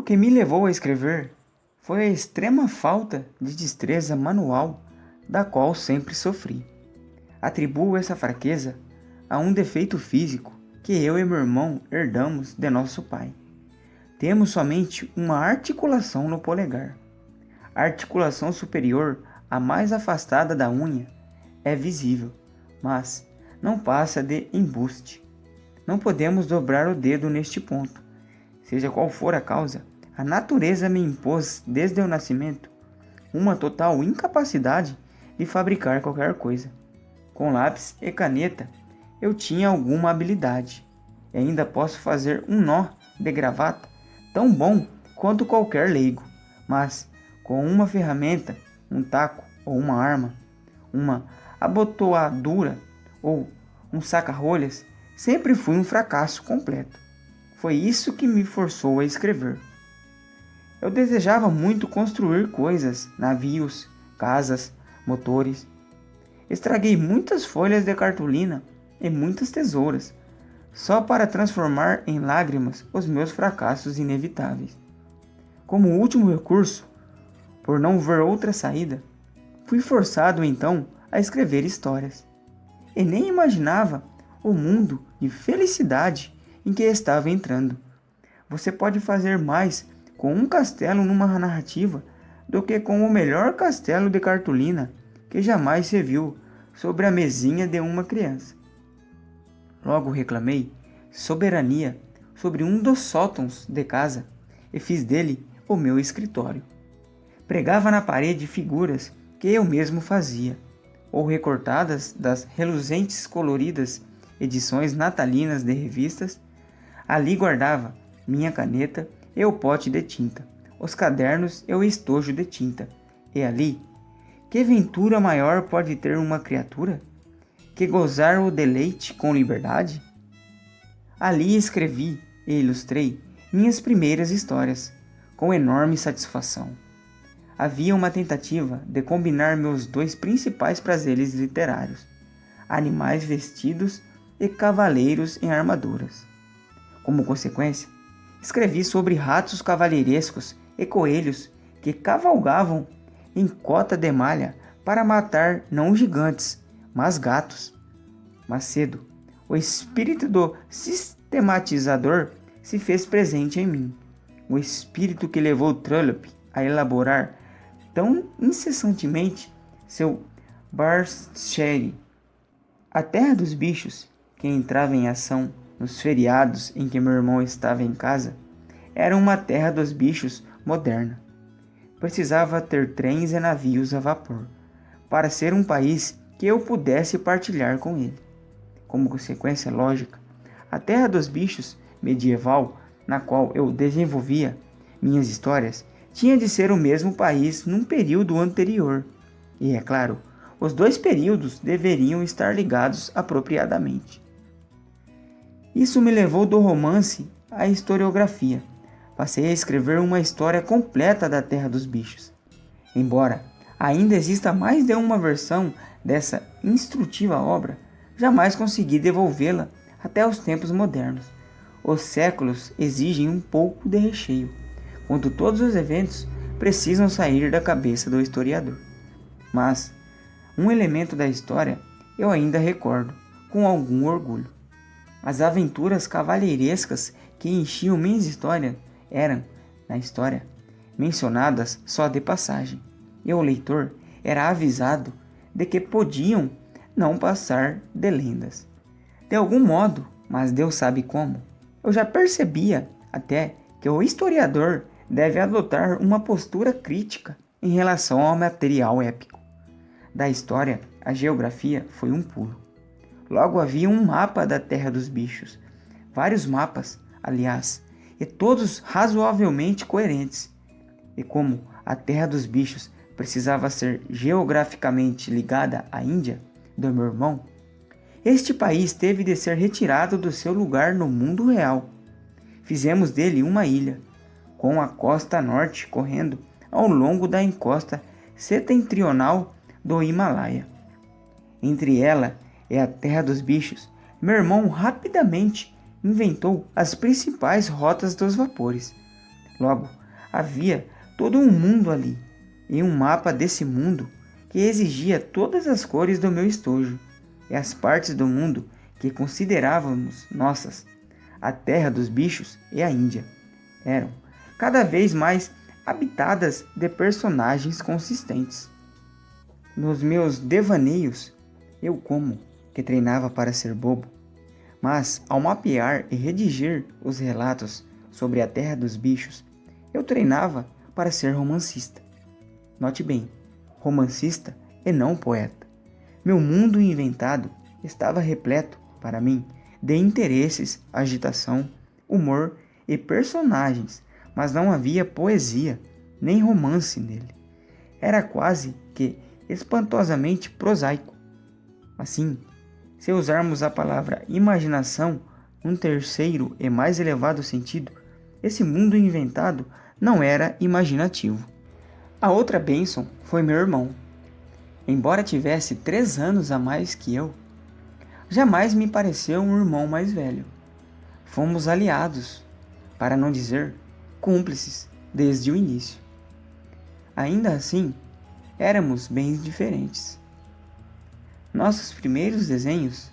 que me levou a escrever foi a extrema falta de destreza manual da qual sempre sofri. Atribuo essa fraqueza a um defeito físico que eu e meu irmão herdamos de nosso pai. Temos somente uma articulação no polegar. A articulação superior, a mais afastada da unha, é visível, mas não passa de embuste. Não podemos dobrar o dedo neste ponto. Seja qual for a causa, a natureza me impôs desde o nascimento uma total incapacidade de fabricar qualquer coisa. Com lápis e caneta eu tinha alguma habilidade, e ainda posso fazer um nó de gravata tão bom quanto qualquer leigo, mas com uma ferramenta, um taco ou uma arma, uma abotoadura ou um saca-rolhas, sempre fui um fracasso completo. Foi isso que me forçou a escrever. Eu desejava muito construir coisas, navios, casas, motores. Estraguei muitas folhas de cartolina e muitas tesouras, só para transformar em lágrimas os meus fracassos inevitáveis. Como último recurso, por não ver outra saída, fui forçado então a escrever histórias. E nem imaginava o mundo de felicidade em que estava entrando. Você pode fazer mais com um castelo numa narrativa do que com o melhor castelo de cartolina que jamais se viu sobre a mesinha de uma criança. Logo reclamei soberania sobre um dos sótãos de casa e fiz dele o meu escritório. Pregava na parede figuras que eu mesmo fazia, ou recortadas das reluzentes coloridas edições natalinas de revistas. Ali guardava minha caneta e o pote de tinta, os cadernos e o estojo de tinta. E ali, que ventura maior pode ter uma criatura que gozar o deleite com liberdade? Ali escrevi e ilustrei minhas primeiras histórias, com enorme satisfação. Havia uma tentativa de combinar meus dois principais prazeres literários, animais vestidos e cavaleiros em armaduras. Como consequência, escrevi sobre ratos cavalheirescos e coelhos que cavalgavam em cota de malha para matar não gigantes, mas gatos. Mas cedo, o espírito do sistematizador se fez presente em mim, o espírito que levou Trollope a elaborar tão incessantemente seu Bardsherry. A Terra dos Bichos, que entrava em ação nos feriados em que meu irmão estava em casa, era uma terra dos bichos moderna. Precisava ter trens e navios a vapor, para ser um país que eu pudesse partilhar com ele. Como consequência lógica, a Terra dos Bichos medieval, na qual eu desenvolvia minhas histórias, tinha de ser o mesmo país num período anterior. E, é claro, os dois períodos deveriam estar ligados apropriadamente. Isso me levou do romance à historiografia. Passei a escrever uma história completa da Terra dos Bichos. Embora ainda exista mais de uma versão dessa instrutiva obra, jamais consegui devolvê-la até os tempos modernos. Os séculos exigem um pouco de recheio, quando todos os eventos precisam sair da cabeça do historiador. Mas um elemento da história eu ainda recordo, com algum orgulho. As aventuras cavalheirescas que enchiam minhas histórias eram, na história, mencionadas só de passagem, e o leitor era avisado de que podiam não passar de lendas. De algum modo, mas Deus sabe como, eu já percebia até que o historiador deve adotar uma postura crítica em relação ao material épico. Da história, a geografia foi um pulo. Logo havia um mapa da Terra dos Bichos, vários mapas, aliás, e todos razoavelmente coerentes. E como a Terra dos Bichos precisava ser geograficamente ligada à Índia, do meu irmão, este país teve de ser retirado do seu lugar no mundo real. Fizemos dele uma ilha, com a costa norte correndo ao longo da encosta setentrional do Himalaia. Entre ela e a Terra dos Bichos, meu irmão rapidamente inventou as principais rotas dos vapores. Logo, havia todo um mundo ali, e um mapa desse mundo que exigia todas as cores do meu estojo, e as partes do mundo que considerávamos nossas, a terra dos bichos e a Índia, eram cada vez mais habitadas de personagens consistentes. Nos meus devaneios, eu como que treinava para ser bobo, mas ao mapear e redigir os relatos sobre a terra dos bichos, eu treinava para ser romancista. Note bem, romancista e não poeta. Meu mundo inventado estava repleto, para mim, de interesses, agitação, humor e personagens, mas não havia poesia nem romance nele. Era quase que espantosamente prosaico. Assim, se usarmos a palavra imaginação num terceiro e mais elevado sentido, esse mundo inventado não era imaginativo. A outra bênção foi meu irmão. Embora tivesse 3 anos a mais que eu, jamais me pareceu um irmão mais velho. Fomos aliados, para não dizer cúmplices, desde o início. Ainda assim, éramos bem diferentes. Nossos primeiros desenhos,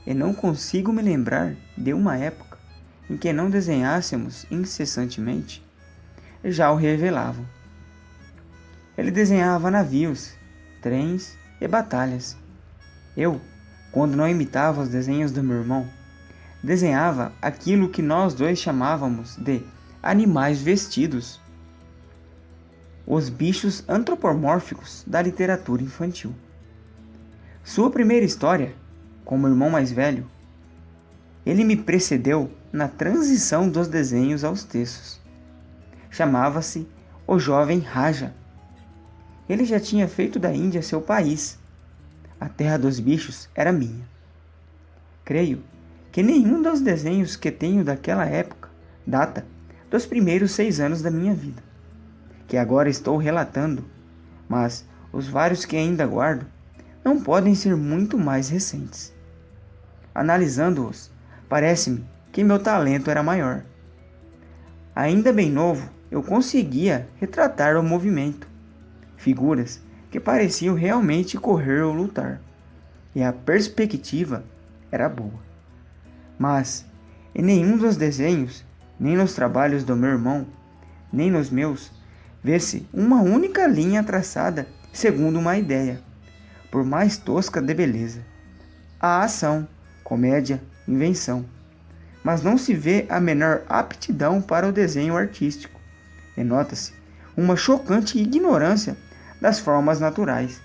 e não consigo me lembrar de uma época em que não desenhássemos incessantemente, já o revelavam. Ele desenhava navios, trens e batalhas. Eu, quando não imitava os desenhos do meu irmão, desenhava aquilo que nós dois chamávamos de animais vestidos, os bichos antropomórficos da literatura infantil. Sua primeira história, como irmão mais velho, ele me precedeu na transição dos desenhos aos textos. Chamava-se O Jovem Raja. Ele já tinha feito da Índia seu país. A terra dos bichos era minha. Creio que nenhum dos desenhos que tenho daquela época data dos primeiros 6 anos da minha vida, que agora estou relatando, mas os vários que ainda guardo não podem ser muito mais recentes. Analisando-os, parece-me que meu talento era maior. Ainda bem novo, eu conseguia retratar o movimento, figuras que pareciam realmente correr ou lutar, e a perspectiva era boa. Mas em nenhum dos desenhos, nem nos trabalhos do meu irmão, nem nos meus, vê-se uma única linha traçada segundo uma ideia, por mais tosca de beleza. Há ação, comédia, invenção, mas não se vê a menor aptidão para o desenho artístico, e nota-se uma chocante ignorância das formas naturais.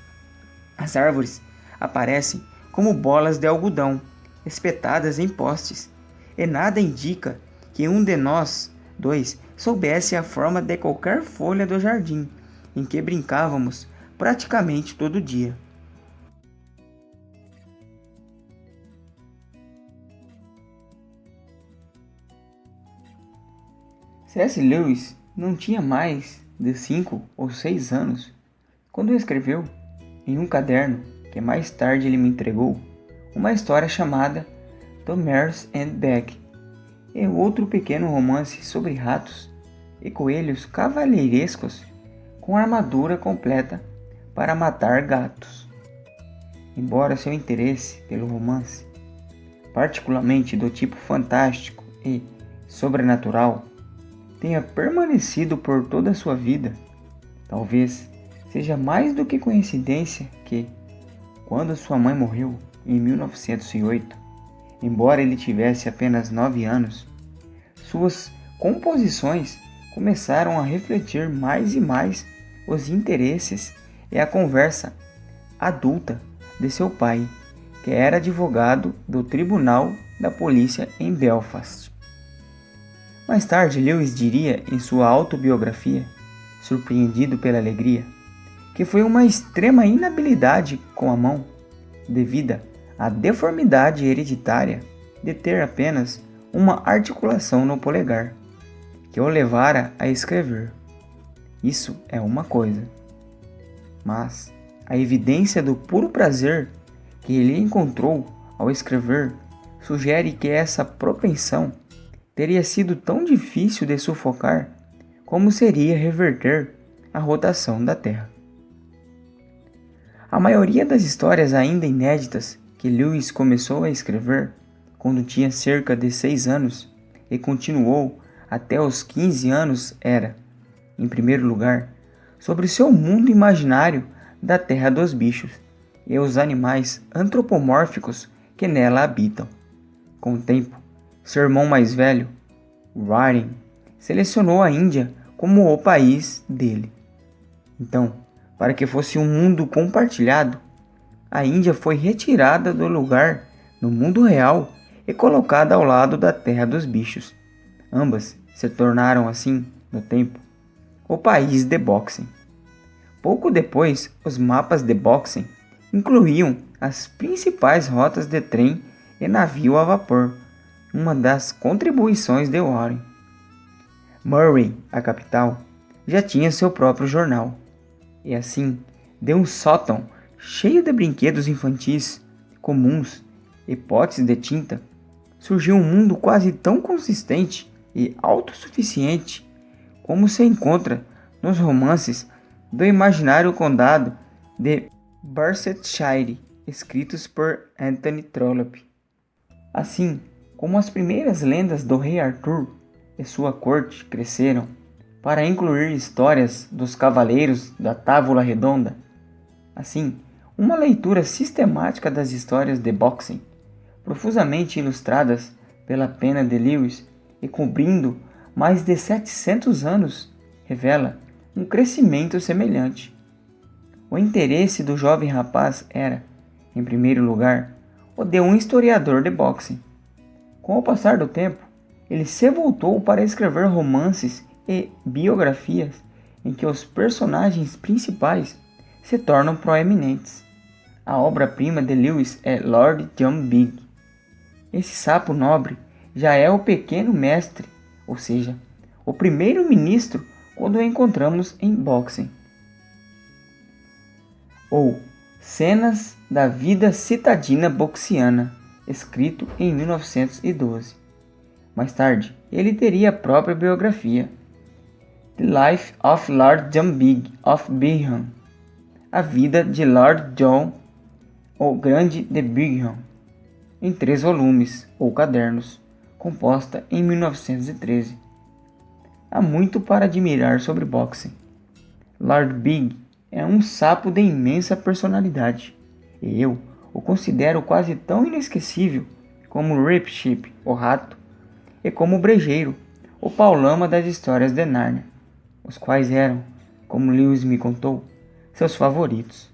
As árvores aparecem como bolas de algodão, espetadas em postes, e nada indica que um de nós dois soubesse a forma de qualquer folha do jardim em que brincávamos praticamente todo dia. C.S. Lewis não tinha mais de 5 ou 6 anos quando escreveu, em um caderno que mais tarde ele me entregou, uma história chamada Thomas and Beck, e outro pequeno romance sobre ratos e coelhos cavalheirescos com armadura completa para matar gatos. Embora seu interesse pelo romance, particularmente do tipo fantástico e sobrenatural, tenha permanecido por toda a sua vida, talvez seja mais do que coincidência que, quando sua mãe morreu em 1908, embora ele tivesse apenas 9 anos, suas composições começaram a refletir mais e mais os interesses e a conversa adulta de seu pai, que era advogado do Tribunal da Polícia em Belfast. Mais tarde, Lewis diria em sua autobiografia, surpreendido pela alegria, que foi uma extrema inabilidade com a mão, devida à deformidade hereditária de ter apenas uma articulação no polegar, que o levara a escrever. Isso é uma coisa. Mas a evidência do puro prazer que ele encontrou ao escrever sugere que essa propensão teria sido tão difícil de sufocar como seria reverter a rotação da Terra. A maioria das histórias ainda inéditas que Lewis começou a escrever quando tinha cerca de 6 anos e continuou até os 15 anos era, em primeiro lugar, sobre seu mundo imaginário da Terra dos Bichos e os animais antropomórficos que nela habitam. Com o tempo, seu irmão mais velho, Warren, selecionou a Índia como o país dele. Então, para que fosse um mundo compartilhado, a Índia foi retirada do lugar no mundo real e colocada ao lado da Terra dos Bichos. Ambas se tornaram assim, no tempo, o país de Boxing. Pouco depois, os mapas de Boxing incluíam as principais rotas de trem e navio a vapor, uma das contribuições de Warren. Murray, a capital, já tinha seu próprio jornal, e assim, de um sótão cheio de brinquedos infantis comuns e potes de tinta, surgiu um mundo quase tão consistente e autossuficiente como se encontra nos romances do imaginário condado de Barsetshire, escritos por Anthony Trollope. Assim como as primeiras lendas do rei Arthur e sua corte cresceram para incluir histórias dos cavaleiros da Távola Redonda, assim, uma leitura sistemática das histórias de Boxing, profusamente ilustradas pela pena de Lewis e cobrindo mais de 700 anos, revela um crescimento semelhante. O interesse do jovem rapaz era, em primeiro lugar, o de um historiador de boxing. Com o passar do tempo, ele se voltou para escrever romances e biografias em que os personagens principais se tornam proeminentes. A obra-prima de Lewis é Lord John Big. Esse sapo nobre já é o pequeno mestre, ou seja, o primeiro-ministro quando o encontramos em Boxing. Ou Cenas da Vida Citadina Boxiana, escrito em 1912. Mais tarde, ele teria a própria biografia, The Life of Lord John Big of Bigham, A Vida de Lord John, o Grande de Bigham, em 3 volumes, ou cadernos, composta em 1913. Há muito para admirar sobre Boxing. Lord Big é um sapo de imensa personalidade, e eu o considero quase tão inesquecível como Rip Chip, o rato, e como o brejeiro, o Paulama das histórias de Nárnia, os quais eram, como Lewis me contou, seus favoritos.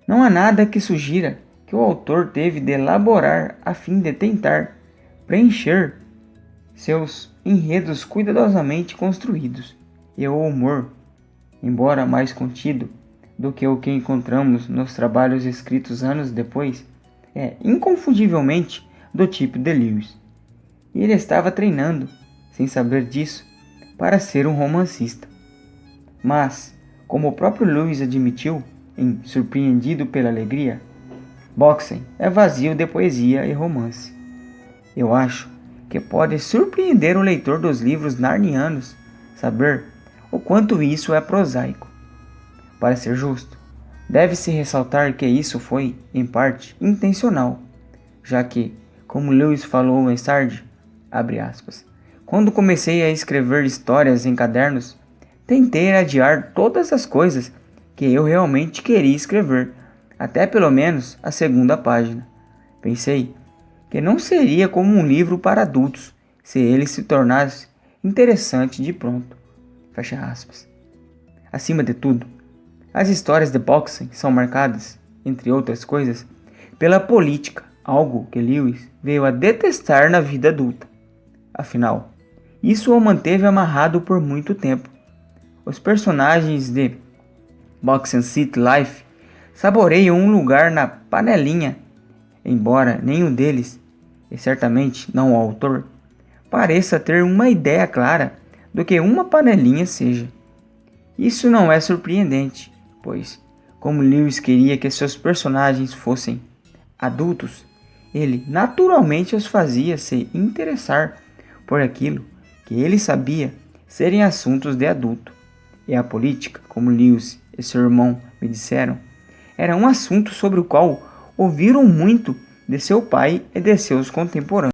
Não há nada que sugira que o autor teve de elaborar a fim de tentar preencher seus enredos cuidadosamente construídos, e o humor, embora mais contido do que o que encontramos nos trabalhos escritos anos depois, é inconfundivelmente do tipo de Lewis. E ele estava treinando, sem saber disso, para ser um romancista. Mas, como o próprio Lewis admitiu, em Surpreendido pela Alegria, Boxing é vazio de poesia e romance. Eu acho que pode surpreender o leitor dos livros narnianos saber o quanto isso é prosaico. Para ser justo, deve-se ressaltar que isso foi, em parte, intencional, já que, como Lewis falou mais tarde, abre aspas, quando comecei a escrever histórias em cadernos, tentei adiar todas as coisas que eu realmente queria escrever, até pelo menos a segunda página. Pensei que não seria como um livro para adultos se ele se tornasse interessante de pronto. Fecha aspas. Acima de tudo, as histórias de Boxing são marcadas, entre outras coisas, pela política, algo que Lewis veio a detestar na vida adulta. Afinal, isso o manteve amarrado por muito tempo. Os personagens de Boxing City Life saboreiam um lugar na panelinha, embora nenhum deles, e certamente não o autor, pareça ter uma ideia clara do que uma panelinha seja. Isso não é surpreendente, pois, como Lewis queria que seus personagens fossem adultos, ele naturalmente os fazia se interessar por aquilo que ele sabia serem assuntos de adulto, e a política, como Lewis e seu irmão me disseram, era um assunto sobre o qual ouviram muito de seu pai e de seus contemporâneos.